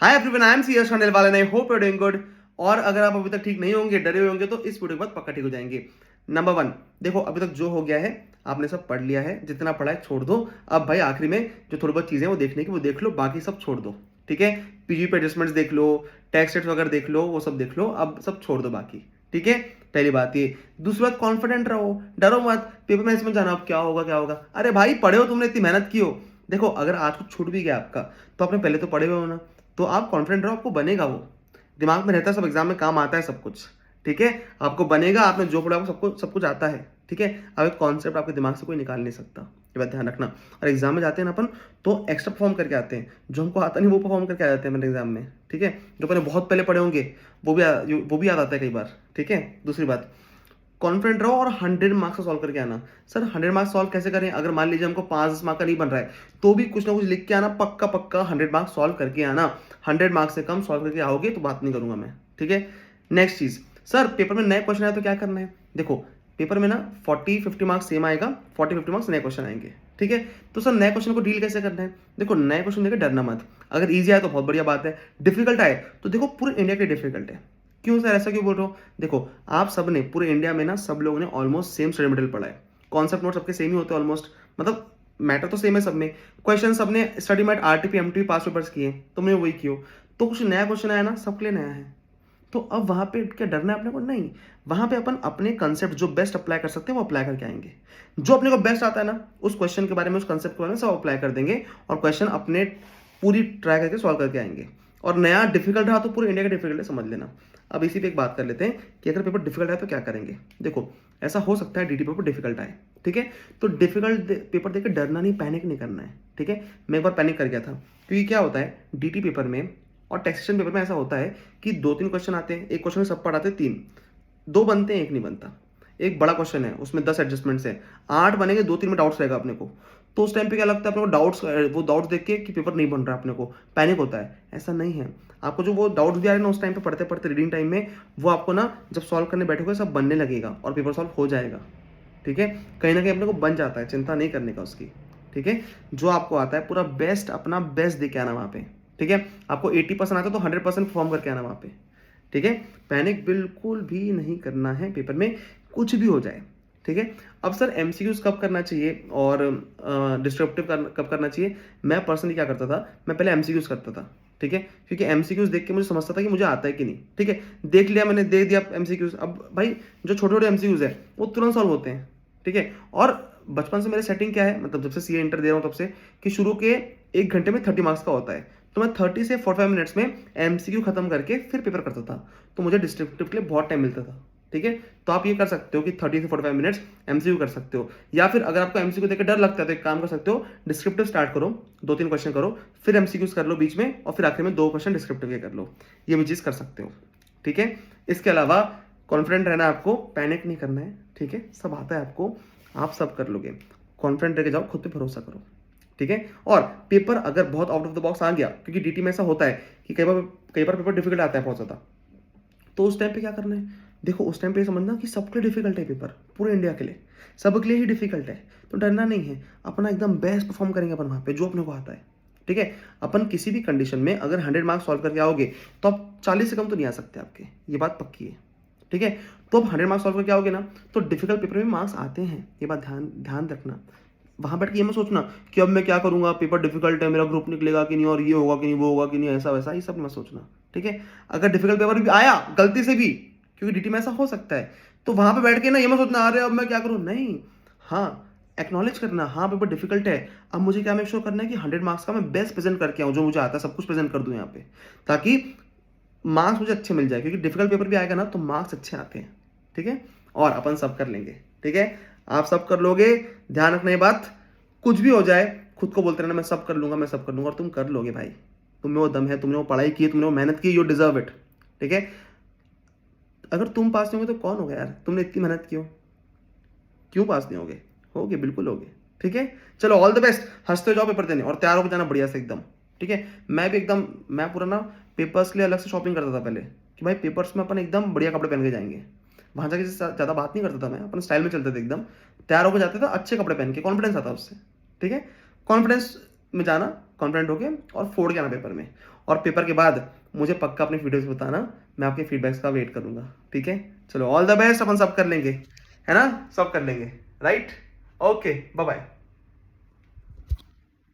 Hi everyone, I am C Yash Khandelwal and I hope you are doing good. और अगर आप अभी तक ठीक नहीं होंगे, डरे हुए होंगे, तो इस वीडियो के बाद पक्का ठीक हो जाएंगे। नंबर वन, देखो अभी तक जो हो गया है आपने सब पढ़ लिया है, जितना पढ़ा है छोड़ दो। अब भाई आखिरी में जो थोड़ी बहुत चीजें वो देखने की वो देख लो, बाकी सब छोड़ दो। ठीक है, पीजी पे एडजस्टमेंट्स देख लो, टैक्स रेट्स वगैरह देख लो, वो सब देख लो, अब सब छोड़ दो बाकी। ठीक है, पहली बात ये। दूसरी बात, कॉन्फिडेंट रहो, डरो मत। पेपर में इसमें जाना, अब क्या होगा क्या होगा। अरे भाई पढ़े हो, तुमने इतनी मेहनत की हो। देखो अगर आज कुछ छूट भी गया आपका, तो आपने पहले तो पढ़े हुए हो ना, तो आप कॉन्फिडेंट रहो, आपको बनेगा। वो दिमाग में रहता है, सब एग्जाम में काम आता है सब कुछ। ठीक है, आपको बनेगा, आपने जो पढ़ा वो सबको सब कुछ आता है। ठीक है, अब एक कॉन्सेप्ट आपके दिमाग से कोई निकाल नहीं सकता, ये बात ध्यान रखना। और एग्जाम में जाते हैं ना अपन, तो एक्स्ट्रा परफॉर्म करके आते हैं, जो हमको आता नहीं वो परफॉर्म करके आ जाते हैं मेरे एग्जाम में। ठीक है, जो अपने बहुत पहले पढ़े होंगे वो भी याद आता है कई बार। ठीक है, दूसरी बात, कॉन्फिडेंट रहो और 100 मार्क्स का सॉल्व करके आना। सर 100 मार्क्स सॉल्व कैसे करें? अगर मान लीजिए हमको 5-10 मार्क का नहीं बन रहा है, तो भी कुछ ना कुछ लिख के आना, पक्का पक्का 100 मार्क्स सॉल्व करके आना। 100 मार्क्स से कम सॉल्व करके आओगे तो बात नहीं करूंगा मैं। ठीक है, नेक्स्ट चीज, सर पेपर में नए क्वेश्चन आए तो क्या करना है? देखो पेपर में ना 40-50 मार्क्स सेम आएगा, 40-50 मार्क्स नए क्वेश्चन आएंगे। ठीक है, तो सर नए क्वेश्चन को डील कैसे करना है? देखो नए क्वेश्चन देकर डरना मत। अगर ईजी आए तो बहुत बढ़िया बात है, डिफिकल्ट आए तो देखो पूरे इंडिया के डिफिकल्ट है। क्यों सर, ऐसा क्यों बोल रहे हो? देखो आप सब ने पूरे इंडिया में ना, सब लोगों ने ऑलमोस्ट सेम स्टडी मटेरियल पढ़ा है। कॉन्सेप्ट नोट सबके सेम ही होते हैं ऑलमोस्ट, मतलब मैटर तो सेम है सब में। क्वेश्चन सबने स्टडी मैट आरटीपी एमटीपी पास पेपर्स किए, तुमने वही किए। तो कुछ नया क्वेश्चन आया ना, सबके लिए नया है। तो अब वहां पे क्या डरना है अपने को? नहीं, वहां पे अपन अपने कंसेप्ट जो बेस्ट अप्लाई कर सकते हैं वो अप्लाई करके आएंगे। जो अपने को बेस्ट आता है ना, उस क्वेश्चन के बारे में, उस कंसेप्ट के बारे में सब अप्लाई कर देंगे, और क्वेश्चन अपने पूरी ट्राई करके सॉल्व करके आएंगे। और नया डिफिकल्ट रहा तो पूरे इंडिया का डिफिकल्ट है, समझ लेना। अब इसी पे एक बात कर लेते हैं कि अगर पेपर डिफिकल्ट है तो क्या करेंगे। देखो ऐसा हो सकता है डीटी पेपर डिफिकल्ट आए, ठीक है, तो डिफिकल्ट पेपर देकर डरना नहीं, पैनिक नहीं करना है। ठीक है, मैं एक बार पैनिक कर गया था, क्योंकि क्या होता है डीटी पेपर में और टैक्सेशन पेपर में ऐसा होता है कि 2-3 क्वेश्चन आते हैं, एक क्वेश्चन में सब पढ़ाते हैं 3, 2 बनते हैं, एक नहीं बनता। एक बड़ा क्वेश्चन है, उसमें 10 एडजस्टमेंट्स है, 8 बनेंगे, 2-3 में डाउट्स रहेगा अपने को। तो उस टाइम पे क्या लगता है अपने को? डाउट्स, वो डाउट्स देख के कि पेपर नहीं बन रहा, अपने को पैनिक होता है। ऐसा नहीं है, आपको जो वो डाउट्स भी आ रहे हैं ना उस टाइम पे पढ़ते पढ़ते रीडिंग टाइम में, वो आपको ना जब सॉल्व करने बैठोगे सब बनने लगेगा और पेपर सॉल्व हो जाएगा। ठीक है, कहीं ना कहीं अपने को बन जाता है, चिंता नहीं करने का उसकी। ठीक है, जो आपको आता है पूरा बेस्ट, अपना बेस्ट दे के आना वहाँ पे। ठीक है, आपको 80% आता है तो 100% परफॉर्म करके आना वहाँ पे। ठीक है, पैनिक बिल्कुल भी नहीं करना है पेपर में, कुछ भी हो जाए। ठीक है, अब सर एमसीक्यूज कब करना चाहिए और डिस्क्रिप्टिव कब करना चाहिए? मैं पर्सनली क्या करता था, मैं पहले एमसीक्यूज करता था। ठीक है, क्योंकि एमसीक्यूज देख के मुझे समझता था कि मुझे आता है कि नहीं। ठीक है, देख लिया मैंने, दे दिया एमसीक्यूज। अब भाई जो छोटे छोटे एमसीक्यूज है वो तुरंत सॉल्व होते हैं। ठीक है, और बचपन से मेरे सेटिंग क्या है, मतलब जब से सीए इंटर दे रहा हूँ तब से, कि शुरू के 1 घंटे में 30 मार्क्स का होता है, तो मैं 30 से 45 मिनट्स में एमसीक्यू खत्म करके फिर पेपर करता था, तो मुझे डिस्क्रिप्टिव के लिए बहुत टाइम मिलता था। ठीक है, तो आप ये कर सकते हो कि 30 से 45 मिनट्स एमसीक्यू कर सकते हो, या फिर अगर आपको एमसीक्यू देकर डर लगता है तो एक काम कर सकते हो, डिस्क्रिप्टिव स्टार्ट करो, 2-3 क्वेश्चन करो, फिर एमसीक्यूज कर लो बीच में, और फिर आखिर में 2 क्वेश्चन डिस्क्रिप्टिव के कर लो। ये भी चीज़ कर सकते हो। ठीक है, इसके अलावा कॉन्फिडेंट रहना है आपको, पैनिक नहीं करना है। ठीक है, सब आता है आपको, आप सब कर लोगे। कॉन्फिडेंट रह के जाओ, खुद पे भरोसा करो। ठीक है, और पेपर अगर बहुत आउट ऑफ द बॉक्स आ गया, क्योंकि डीटी में ऐसा होता है कि कई बार पेपर डिफिकल्ट आता है बहुत ज़्यादा, तो उस टाइम पे क्या करना है? देखो उस टाइम पे समझना कि सबके लिए डिफिकल्ट है पेपर, पूरे इंडिया के लिए सबके लिए ही डिफिकल्ट है, तो डरना नहीं है। अपना एकदम बेस्ट परफॉर्म करेंगे अपन वहाँ पे, जो अपने को आता है। ठीक है, अपन किसी भी कंडीशन में अगर 100 मार्क्स सॉल्व करके आओगे तो आप 40 से कम तो नहीं आ सकते आपके, ये बात पक्की है। ठीक है, तो अब 100 मार्क्स सॉल्व करके आओगे ना, तो डिफिकल्ट पेपर में मार्क्स आते हैं, ये बात ध्यान ध्यान रखना। वहां बैठ के ये मत सोचना कि अब मैं क्या करूंगा, पेपर डिफिकल्ट है, मेरा ग्रुप निकलेगा कि नहीं, और ये होगा कि नहीं, वो होगा कि नहीं, ऐसा वैसा, ये सब मत सोचना। ठीक है, अगर डिफिकल्ट पेपर भी आया गलती से भी, क्योंकि डीटी में ऐसा हो सकता है, तो वहां पे बैठ के ना ये मत सोचना अरे अब मैं क्या करूं, नहीं। हाँ, एक्नॉलेज करना, हाँ पेपर डिफिकल्ट है, अब मुझे क्या मेक श्योर करना है कि 100 मार्क्स का मैं बेस्ट प्रेजेंट करके आऊँ, जो मुझे आता है सब कुछ प्रेजेंट कर दूं यहाँ पे, ताकि मार्क्स मुझे अच्छे मिल जाए, क्योंकि डिफिकल्ट पेपर भी आएगा ना तो मार्क्स अच्छे आते हैं। ठीक है, और अपन सब कर लेंगे। ठीक है, आप सब कर लोगे, ध्यान रखना ये बात, कुछ भी हो जाए खुद को बोलते रहना मैं सब कर लूंगा, मैं सब कर लूंगा, और तुम कर लोगे भाई। तुम्हें वो दम है, तुमने वो पढ़ाई की, तुमने वो मेहनत की, यू डिजर्व इट। ठीक है, अगर तुम पास नहीं होगे तो कौन होगा यार? तुमने इतनी मेहनत की हो, क्यों पास नहीं होगे? होगे, बिल्कुल होगे। ठीक है, चलो ऑल द बेस्ट, हंसते जाओ पेपर देने, और तैयार होकर जाना बढ़िया से एकदम। ठीक है, मैं भी एकदम, मैं पूरा ना पेपर्स के लिए अलग से शॉपिंग करता था पहले, कि भाई पेपर्स में अपन एकदम बढ़िया कपड़े पहन के जाएंगे। वहां जाके ज़्यादा बात नहीं करता था मैं, अपन स्टाइल में चलते थे एकदम, तैयार होकर जाते थे अच्छे कपड़े पहन के, कॉन्फिडेंस आता उससे। ठीक है, कॉन्फिडेंस में जाना, कॉन्फिडेंट होके और फोड़ के आना पेपर में। और पेपर के बाद मुझे पक्का अपने वीडियोस बताना, मैं आपके फीडबैक्स का वेट करूंगा। ठीक है, चलो ऑल द बेस्ट, अपन सब कर लेंगे, है ना, सब कर लेंगे, राइट। Okay, bye bye.